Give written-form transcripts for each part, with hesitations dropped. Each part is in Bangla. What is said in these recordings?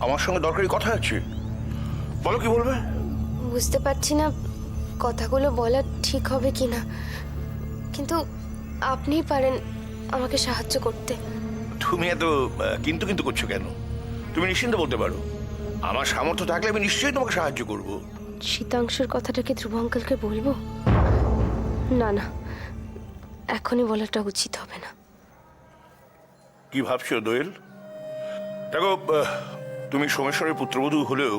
আমার সঙ্গে দরকারি কথা আছে, বলো কি বলবে। বুঝতে পারছি না কথাগুলো বলা ঠিক হবে কিনা, কিন্তু আপনিই পারেন আমাকে সাহায্য করতে। তুমি এত কিন্তু কিন্তু করছো কেন? তুমি নিশ্চিন্তে বলতে পারো, আমার সামর্থ্য থাকলে আমি নিশ্চয়ই তোমাকে সাহায্য করব। শীতাংশুর কথাটা কি ধ্রুব আঙ্কেলকে বলবো? না না, এখনই বলাটা উচিত হবে না। কি ভাবছো দোয়েল? দেখো, তুমি সোমেশ্বরের পুত্রবধূ হলেও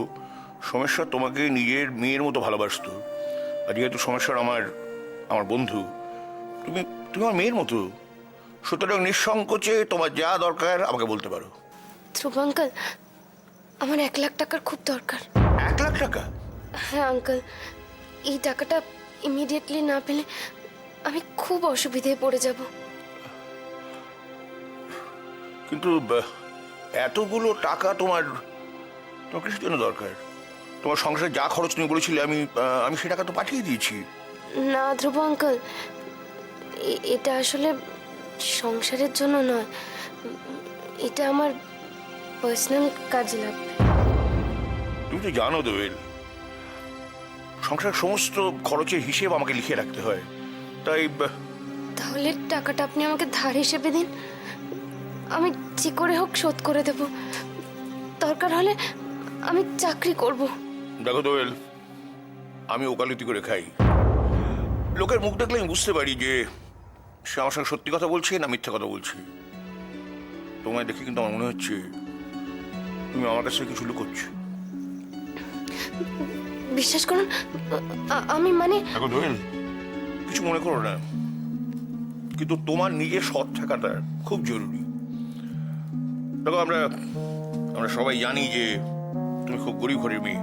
সোমেশ্বর তোমাকে নিজের মেয়ের মতো ভালোবাসতো। আর যেহেতু সোমেশ্বর আমার আমার বন্ধু, তুমি তুমি আমার মেয়ের মতো। সুতরাং নিঃসংকোচে তোমার যা দরকার আমাকে বলতে পারো। ধ্রুব আঙ্কেল, আমার 1,00,000 টাকার খুব দরকার। 1,00,000 টাকা? হ্যাঁ আঙ্কেল, এই টাকাটা ইমিডিয়েটলি না পেলে আমি খুব অসুবিধায় পড়ে যাব। কিন্তু এতগুলো টাকা তোমার তোমার কিসের জন্য দরকার? তোমার সংসারে যা খরচ তুমি বলেছিলে আমি আমি সে টাকা তো পাঠিয়ে দিয়েছি। না ধ্রুব আঙ্কেল, এটা আসলে সংসারের জন্য নয়, এটা আমার পার্সোনাল কাজে লাগবে। তুমি তো জানো দোয়েল, সংসারের সমস্ত খরচের হিসেব আমাকে লিখে রাখতে হয়, তাই তাহলে টাকাটা আপনি আমাকে ধার হিসেবে দিন, আমি যে করে হোক শোধ করে দেব। দরকার হলে আমি চাকরি করব। দেখো দোয়েল, আমি ওকালতি করে খাই। লোকের মুখ দেখলে আমি বুঝতে পারি যে সে আমার সঙ্গে সত্যি কথা বলছে না মিথ্যা কথা বলছে। তোমায় দেখে কিন্তু আমার মনে হচ্ছে তুমি আমার কাছে কিছু লুকোচ্ছ। বিশ্বাস করুন, আমি মানে দেখো দোয়েল, কিছু মনে করো না, কিন্তু তোমার নিজের সৎ থাকাটা খুব জরুরি। দেখো, আমরা আমরা সবাই জানি যে তুমি খুব গরিব ঘরের মেয়ে,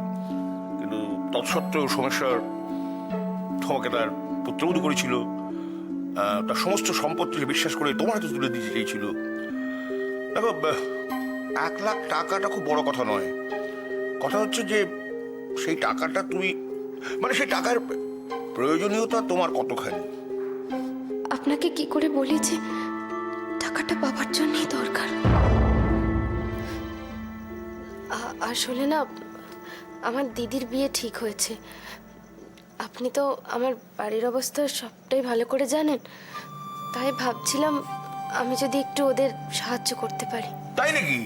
কিন্তু তৎসত্ত্বেও সমস্যার তোমাকে তার পুত্রবধূ করেছিল। তার সমস্ত সম্পত্তি বিশ্বাস করে তোমার হাতে তুলে দিতে চেয়েছিল। দেখো, 1,00,000 টাকাটা খুব বড় কথা নয়। কথা হচ্ছে যে সেই টাকাটা তুমি মানে সেই টাকার প্রয়োজনীয়তা তোমার কতখানি। আপনাকে কি করে বলি যে টাকাটা পাবার জন্যই দরকার। আসলে না, আমার দিদির বিয়ে ঠিক হয়েছে। আপনি তো আমার বাড়ির অবস্থা সবটাই ভালো করে জানেন, তাই ভাবছিলাম আমি যদি একটু ওদের সাহায্য করতে পারি। তাই নাকি?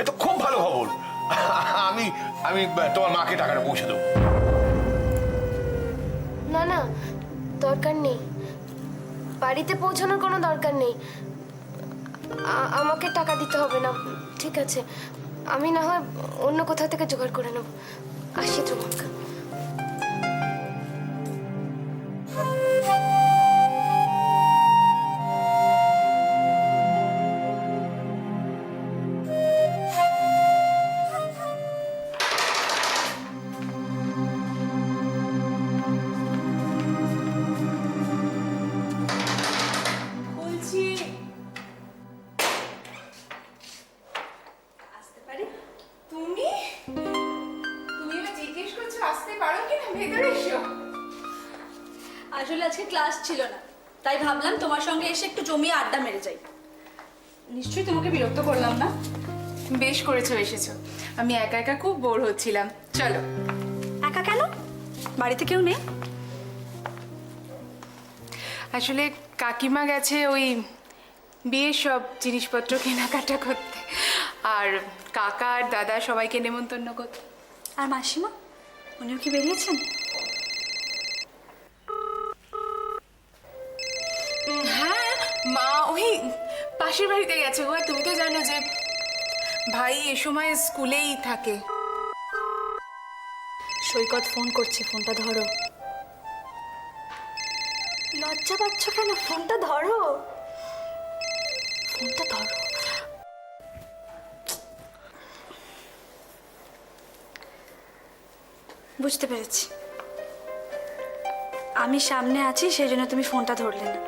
এ তো খুব ভালো খবর। আমি আমি তোমার মাকে টাকাটা পৌঁছে দেবো। না না, দরকার নেই, বাড়িতে পৌঁছানোর কোনো দরকার নেই। আমাকে টাকা দিতে হবে না, ঠিক আছে? আমি না হয় অন্য কোথাও থেকে জোগাড় করে নেব। আসি ধ্রুবঙ্কা। আসলে আজকে ক্লাস ছিল না, তাই ভাবলাম তোমার সঙ্গে এসে একটু জমিয়ে আড্ডা মেরে যাই। নিশ্চয়ই তোমাকে বিরক্ত করলাম না? বেশ করেছো এসেছো, আমি একা একা খুব বোর হচ্ছিলাম। চলো। একা কেন? বাড়িতে কেউ নেই? আসলে কাকিমা গেছে ওই বিয়ের সব জিনিসপত্র কেনাকাটা করতে, আর কাকা আর দাদা সবাইকে নেমন্তন্ন করতে। আর মাসিমা, উনিও কি বেরিয়েছেন? হ্যাঁ, মা ওই পাশের বাড়িতে গেছে গো। আর তুমি তো জানো যে ভাই এ সময় স্কুলেই থাকে। সৈকত ফোন করছে, ফোনটা ধরো। লজ্জা পাচ্ছ কেন? ফোনটা ধরো, ফোনটা ধরো। বুঝতে পেরেছি, আমি সামনে আছি সেই জন্য তুমি ফোনটা ধরলে না।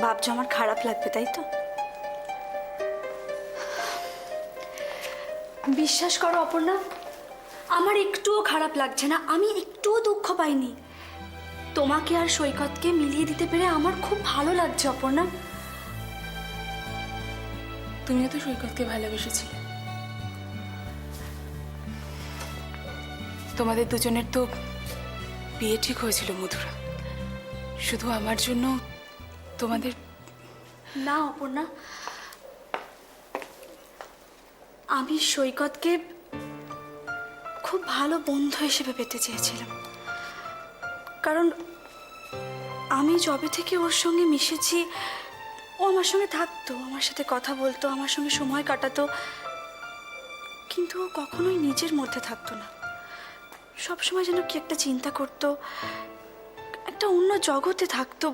ভাবছো আমার খারাপ লাগবে, তাই তো? বিশ্বাস করো অপর্ণা, আমার একটুও খারাপ লাগছে না, আমি একটুও দুঃখ পাইনি। তোমাকে আর সৈকতকে মিলিয়ে দিতে পেরে আমার খুব ভালো লাগছে অপর্ণা। তুমিও তো সৈকতকে ভালোবেসেছিলে। তোমাদের দুজনের তো বিয়ে ঠিক হয়েছিল মধুরা, শুধু আমার জন্য তোমাদের। না অপর্ণা, আমি সৈকতকে খুব ভালো বন্ধু হিসেবে পেতে চেয়েছিলাম, কারণ আমি যবে থেকে ওর সঙ্গে মিশেছি ও আমার সঙ্গে থাকতো, আমার সাথে কথা বলতো, আমার সঙ্গে সময় কাটাতো, কিন্তু ও কখনোই নিজের মধ্যে থাকতো না। সবসময় যেন কি একটা চিন্তা করতো, একটা অন্য জগতে থাকতো।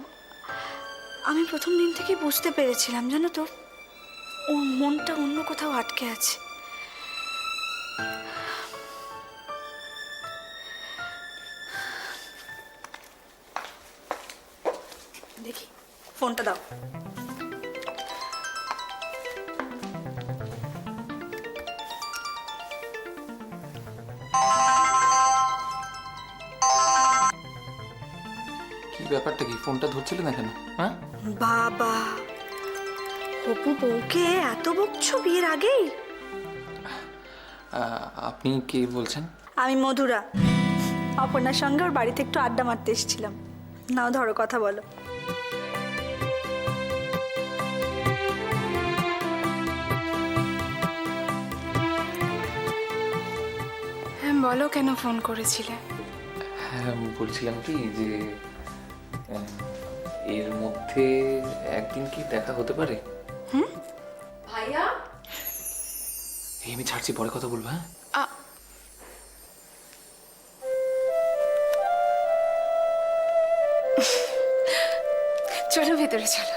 আমি প্রথম দিন থেকেই বুঝতে পেরেছিলাম, জানো তো, ওর মনটা অন্য কোথাও আটকে আছে। দেখি, ফোনটা দাও। কি ব্যাপারটা কি? ফোনটা ধরছিলে না কেন? হ্যাঁ, বাবা, অপু বউকে এত বকছো বিয়ের আগেই? আপনি কে বলছেন? আমি মধুরা, অপর্ণার সঙ্গে ওর বাড়িতে একটু আড্ডা মারতে এসেছিলাম। নাও ধরো, কথা বলো। হ্যাঁ বলো, কেন ফোন করেছিলে? হ্যাঁ, বলছিলাম কি যে এর মধ্যে একদিন কি দেখা হতে পারে? ভাইয়া, এই আমি ছাড়ছি, পরে কথা বলবো। হ্যাঁ, চলো ভেতরে চলো,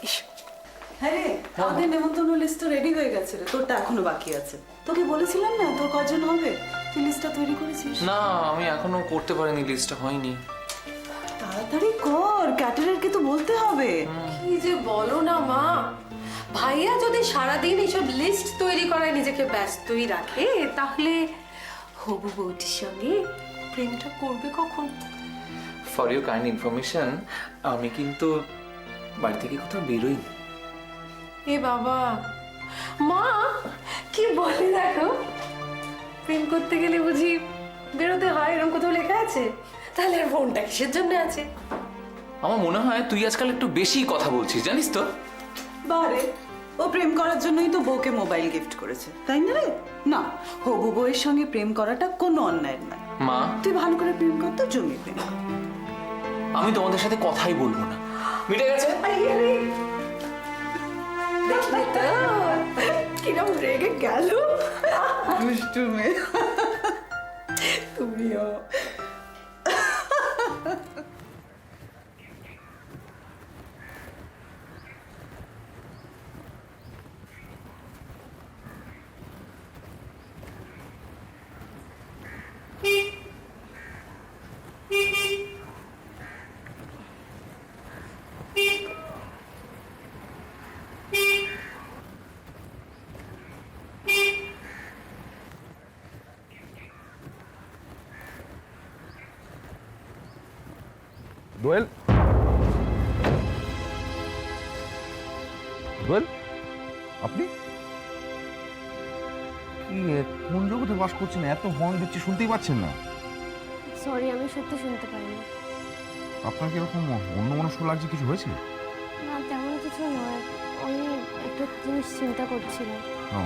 এসো। হ্যাঁ রে, আমাদের নেমন্তন্ন লিস্ট তো রেডি হয়ে গেছে রে, তোরটা এখনো বাকি আছে। তোকে বলেছিলাম না তোর কজন হবে, তুই লিস্টটা তৈরি করেছিস? না আমি এখনো করতে পারিনি, লিস্টটা হয়নি। তাড়াতাড়ি কর, ক্যাটারারকে তো বলতে হবে। কি যে বলো না মা, ভাইয়া যদি সারাদিন এইসব লিস্ট তৈরি করায় নিজেকে ব্যস্তই রাখে, তাহলে হবু বউটির সঙ্গে প্রেমটা করবে কখন? ফর ইউর কাইন্ড ইনফরমেশন, আমি কিন্তু বাড়ি থেকে কোথাও বেরোই। এ বাবা, মা কি বলে দেখো, প্রেম করতে গেলে বুঝি বেরোতে হয়, এরকম কোথাও লেখা আছে? তাহলে আর ফোনটা কিসের জন্য আছে? আমার মনে হয় তুই আজকাল একটু বেশি কথা বলছিস, জানিস তো? বারে, ও প্রেম করার জন্যই তো বউকে মোবাইল গিফট করেছে, তাই না রে? না, হবু বউয়ের সঙ্গে প্রেম করাটা কোনো অন্যায় নয়। মা, তুই ভালো করে প্রেম কর তো, জমিয়ে প্রেম কর। আমি তোমাদের সাথে কথাই বলবো না, মিটে গেছে। দেখলে তো কিরম রেগে গেল। দুষ্টু মেয়ে তুমিও। দোয়েল, দোয়েল, আপনি কি কোন জগতে বাস করছেন? এত হর্ন দিচ্ছি, শুনতেই পাচ্ছেন না? সরি, আমি সত্যি শুনতে পাইনি। আপনার কি এরকম অন্য মনস্ক লাগছে? কিছু হয়েছে? না, তেমন কিছু নয়, আমি একটা জিনিস চিন্তা করছিলাম। ও,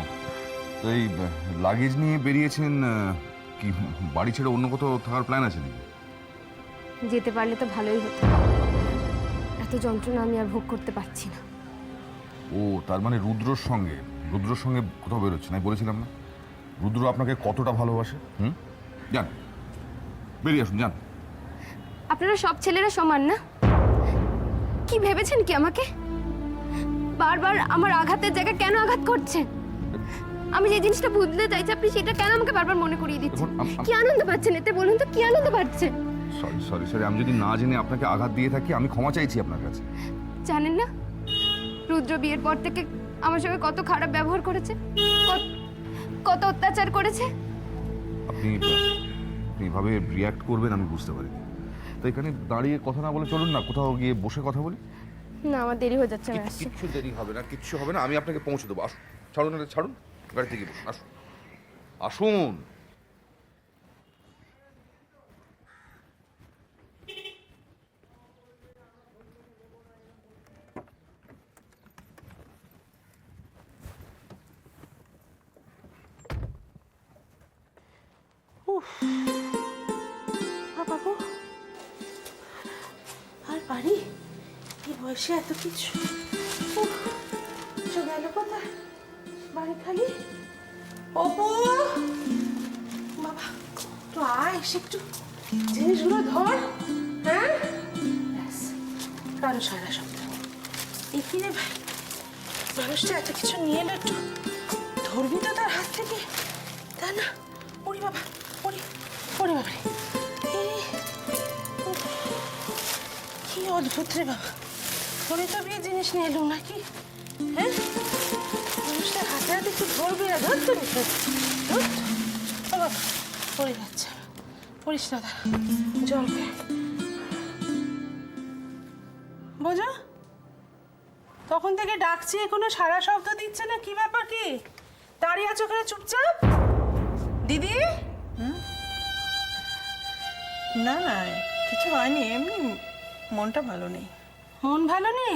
তো এই লাগেজ নিয়ে বেরিয়েছেন, কি বাড়ি ছেড়ে অন্য কোথাও থাকার প্ল্যান আছে নাকি? যেতে পারলে তো ভালোই হতো, এত যন্ত্রণা আমি আর ভোগ করতে পারছি না। ও, তার মানে রুদ্রর সঙ্গে কোথাও বেরোচ্ছে না? বলেছিলাম না রুদ্র আপনাকে কতটা ভালোবাসে। যান, বেরিয়ে আসুন, যান। আপনারা সব ছেলেরা সমান না? কি ভেবেছেন কি আমাকে? বারবার আমার আঘাতের জায়গায় কেন আঘাত করছেন? আমি যে জিনিসটা বুঝতে চাইছি, আপনি সেটা কেন আমাকে বারবার মনে করিয়ে দিচ্ছেন? কি আনন্দ পাচ্ছেন এতে, বলুন তো, কি আনন্দ পাচ্ছেন? সরি, আমি যদি না জেনে আপনাকে আঘাত দিয়ে থাকি, আমি ক্ষমা চাইছি আপনার কাছে। জানেন না রুদ্র বিয়ের পর থেকে আমার সঙ্গে কত খারাপ ব্যবহার করেছে, কত অত্যাচার করেছে? আপনি এভাবে রিয়্যাক্ট করবেন আমি বুঝতে পারিনি। তো এখানে দাঁড়িয়ে কথা না বলে চলুন না কোথাও গিয়ে বসে কথা বলি। না, আমার দেরি হয়ে যাচ্ছে, আমি আসছি। কিচ্ছু দেরি হবে না, কিচ্ছু হবে না, আমি আপনাকে পৌঁছে দেবো। আসুন, ছাড়ুন, ছাড়ুন, গাড়ি থেকে বসুন, আসুন, আসুন। বাবু আর পারি এই বয়সে এত কিছু গেল কোথায় বাড়ি খালি অপু বাবা একটু আয় এসে একটু জিনিসগুলো ধর হ্যাঁ ব্যাস কারো সারা সপ্তাহ এখানে ভাই মানুষটা এত কিছু নিয়ে এলো একটু ধরবি তো তার হাত থেকে তা না ওরে বাবা ওরে ওরে বাবা রে কি অদ্ভুত রে বাবা তোরে তো বিয়ে জিনিস নিয়ে এলুম নাকি হ্যাঁ মানুষটা হাতে হাতে একটু ধরবি না ধর তো বাবা পড়ে যাচ্ছে পড়িস না দাঁড়া জল খেয়ে বোঝা তখন থেকে ডাকছি কোনো সারা শব্দ দিচ্ছে না কি ব্যাপার কি দাঁড়িয়ে আছো ওখানে চুপচাপ দিদি না না কিছু হয়নি, এমনি মনটা ভালো নেই। মন ভালো নেই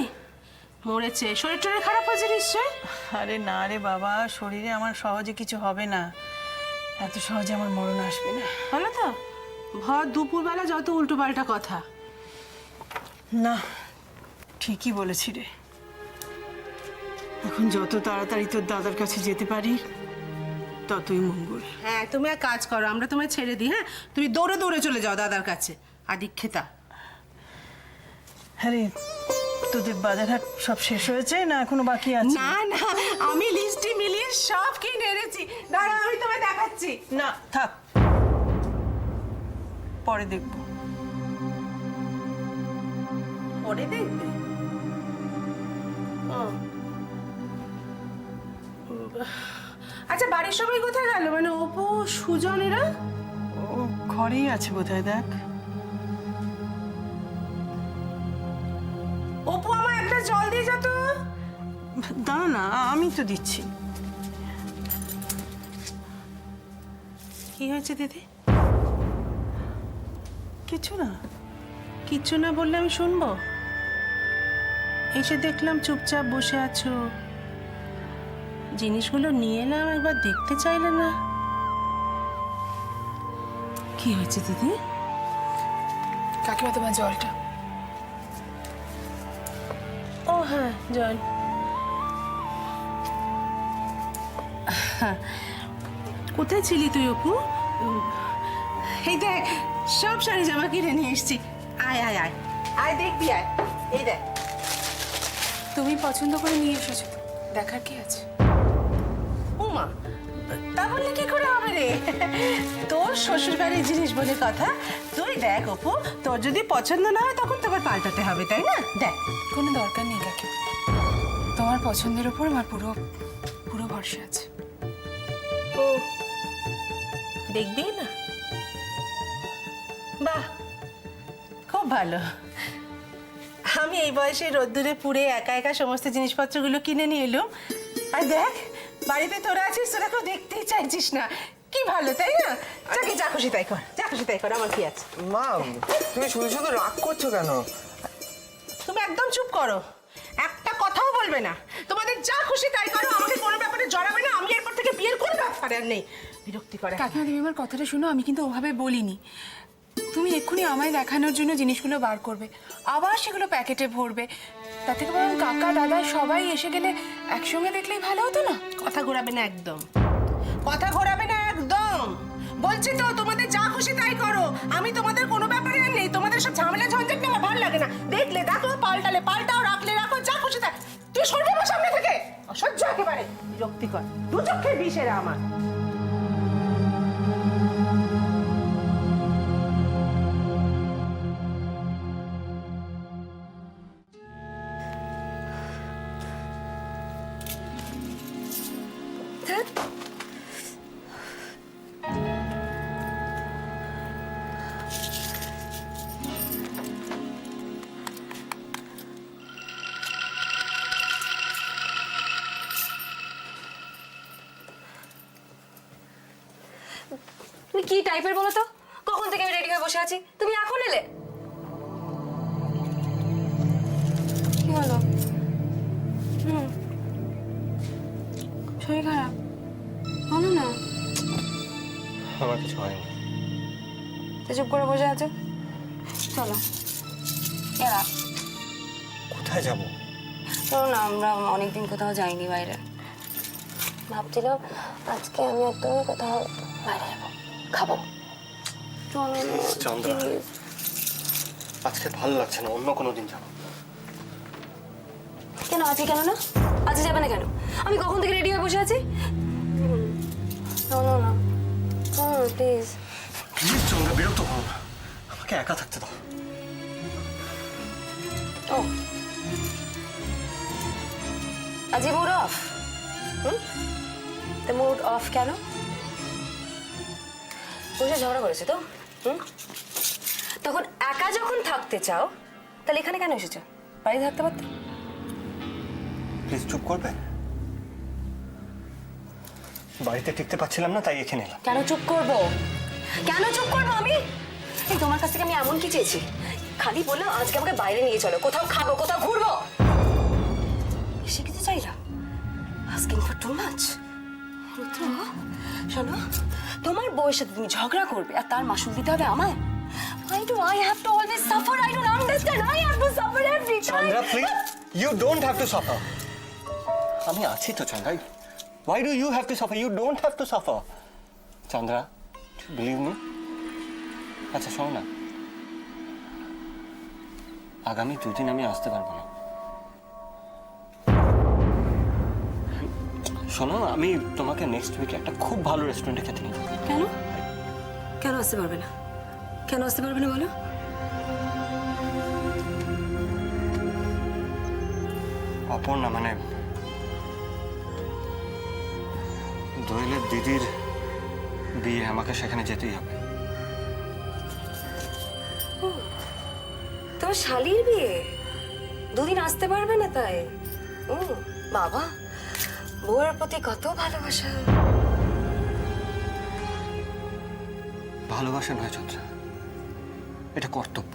মরেছে শরীর টরীর খারাপ হয়েছে নিশ্চয় আরে না রে বাবা, শরীরে আমার সহজে কিছু হবে না, এত সহজে আমার মরণ আসবে না। ভালো তো ভর দুপুরবেলা যত উল্টো পাল্টা কথা না ঠিকই বলেছি রে, এখন যত তাড়াতাড়ি তোর দাদার কাছে যেতে পারি ততই মঙ্গল। হ্যাঁ তুমি এক কাজ করো আমরা তোমায় ছেড়ে দিই হ্যাঁ তুমি দৌড়ে দৌড়ে চলে যাও দাদার কাছে আদিক্ষেতা আরে তোদের বাজারহাট সব শেষ হয়েছে না এখনো বাকি আছে? না না আমি লিস্টে মিলিয়ে সব কিনে এনেছি দাঁড়া আমি তোমায় দেখাচ্ছি না থাক, পরে দেখবো। পরে দেখবে ও। আচ্ছা বাড়ির সবাই কোথায় গেল মানে অপু সুজন এরা? ও ঘরেই আছে বোধহয়, দেখ। অপু আমার একটা জল দিয়ে যা তো। দাঁড়া না, আমি তো দিচ্ছি। কি হয়েছে দিদি? কিছু না। কিচ্ছু না বললে আমি শুনবো? এসে দেখলাম চুপচাপ বসে আছো, জিনিসগুলো নিয়ে এলাম একবার দেখতে চাইলে না। কি হয়েছে দিদি? কাকিমা তোমার জলটা। ও হ্যাঁ জল। কোথায় ছিলি তুই অপু? এই দেখ সব শাড়ি জামা কিনে নিয়ে এসছি, আয় আয় আয় আয় দেখবি আয়, এই দেখ। তুমি পছন্দ করে নিয়ে এসেছো তো, দেখার কি আছে? উমা তা বললে কি করে হবে রে, তোর শ্বশুর বাড়ির জিনিস বলে কথা, তুই দেখ অপু, তোর যদি পছন্দ না হয় তখন তোকে পাল্টাতে হবে তাই না? দেখ কোনো দরকার নেই কাকিমা, তোমার পছন্দের উপর আমার পুরো পুরো ভরসা আছে। ও দেখবি না? বাহ খুব ভালো। আমি এই বয়সে রোদ্দুরে পুড়ে একা একা সমস্ত জিনিসপত্রগুলো কিনে নিয়ে এলুম, আর দেখ বাড়িতে তোরা আছিস, তোরা কেউ দেখতেই চাইছিস না, কি ভালো তাই না? যাকে যা খুশি তাই কর, যা খুশি তাই কর, আমার কি আছে। মা তুমি শুধু শুধু রাগ করছো কেন? তুমি একদম চুপ করো, একটা কথাও বলবে না, তোমাদের যা খুশি তাই করো, আমাকে কোনো ব্যাপারে জড়াবে না, আমি এরপর থেকে বিয়ের কোনো ব্যাপার আর নেই। বিরক্তি করে। কাকিমা তুমি আমার কথাটা শুনো, আমি কিন্তু ওভাবে বলিনি। তুমি এক্ষুনি আমায় দেখানোর জন্য জিনিসগুলো বার করবে, আবার সেগুলো প্যাকেটে ভরবে, তার থেকে বরং কাকা দাদা সবাই এসে গেলে একসঙ্গে দেখলেই ভালো হতো না? কথা ঘোরাবে না একদম, কথা ঘোরাবে না একদম, বলছি তো তোমাদের যা খুশি তাই করো, আমি তোমাদের কোনো ব্যাপারে আর নেই, তোমাদের সব ঝামেলা ঝঞ্ঝাট না আমার ভালো লাগে না, দেখলে দেখো, পাল্টালে পাল্টাও, রাখলে রাখো, যা খুশি তাই। তুই সরবে আমার সামনে থেকে, অসহ্য একেবারে, বিরক্তিকর, দু চক্ষের বিষ এরা আমার। তুমি কি টাইপের বলো তো? কখন থেকে আমি রেডি হয়ে বসে আছি, তুমি এখন এলে? কি হলো? শরীর খারাপ? বলো না। আমার কিছু হয়নি। তো চুপ করে বসে আছো, চলো এরা কোথায় যাব? চলো না, আমরা অনেকদিন কোথাও যাইনি বাইরে। ভাবছিলাম আজকে আমি আর তুমি কোথাও বাইরে যাবো, খাবো। চলো না, চন্দ্রা। please। আজকে ভালো লাগছে না, অন্য কোনো দিন যাবো। কেন আজকে কেন না? আজকে যাবে না কেন? আমি কখন থেকে রেডি হয়ে বসে আছি। চলো না, প্লিজ। প্লিজ চন্দ্রা, বিরক্ত করো না, আমাকে একা থাকতে দাও। ও আজকে মুড অফ? তো মুড অফ কেন? বসে ঝগড়া করেছে তো? তখন একা যখন থাকতে চাও তাহলে এখানে কেন এসেছো? বাড়ি থাকতে পারতে। প্লিজ চুপ করবে? বাড়িতে টিকতে পারছিলাম না, তাই এখানে এলাম। কেন চুপ করবো? কেন চুপ করবো আমি? এই তোমার কাছ থেকে আমি এমন কি চেয়েছি? খালি বললাম আজকে আমাকে বাইরে নিয়ে চলো, কোথাও খাবো, কোথাও ঘুরবো। শিখতে চাইলাম। Asking for too much. Rudra, শোনো, তোমার বউয়ের সাথে তুমি ঝগড়া করবে আর তার মাসুল দিতে হবে আমায়? Why do I have to always suffer? I don't understand. I have to suffer every time. Chandra please, you don't have to suffer. আমি আছি তো Chandra. Why do you have to suffer? You don't have to suffer. Chandra, believe me? আচ্ছা শোনো না, আগামী 2 দিন আমি আসতে পারবো না। শোনো, আমি তোমাকে নেক্সট উইকে একটা খুব ভালো রেস্টুরেন্টে খেতে নিয়ে যাবো। কেন? কেন আসতে পারবে না? কেন আসতে পারবে না বলো? অপর্ণা, মানে দোয়েলের দিদির বিয়ে, আমাকে সেখানে যেতেই হবে। তোমার শালির বিয়ে, 2 দিন আসতে পারবে না তাই? বাবা, বউয়ের প্রতি কত ভালোবাসা। ভালোবাসা নয় চন্দ্রা, এটা কর্তব্য।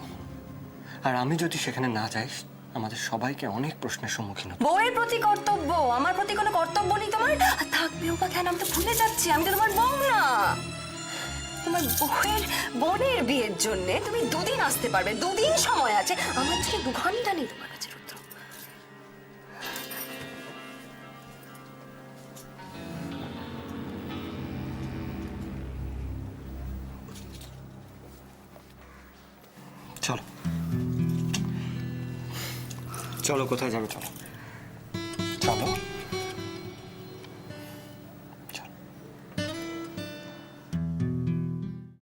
আর আমি যদি সেখানে না যাই, আমাদের সবাইকে অনেক প্রশ্নের সম্মুখীন হতে হবে। বউয়ের প্রতি কর্তব্য, আমার প্রতি কোনো কর্তব্য নেই তোমার? আর থাকবেও বা কেন? আমি তো ভুলে যাচ্ছি, আমি তো তোমার বউ না। তোমার বোনের বিয়ের জন্য তুমি 2 দিন আসতে পারবে, 2 দিন সময় আছে। আমার থেকে 2 ঘন্টা নেই তোমার কাছে, রুদ্র। চলো চলো, কোথায় যাবে চলো।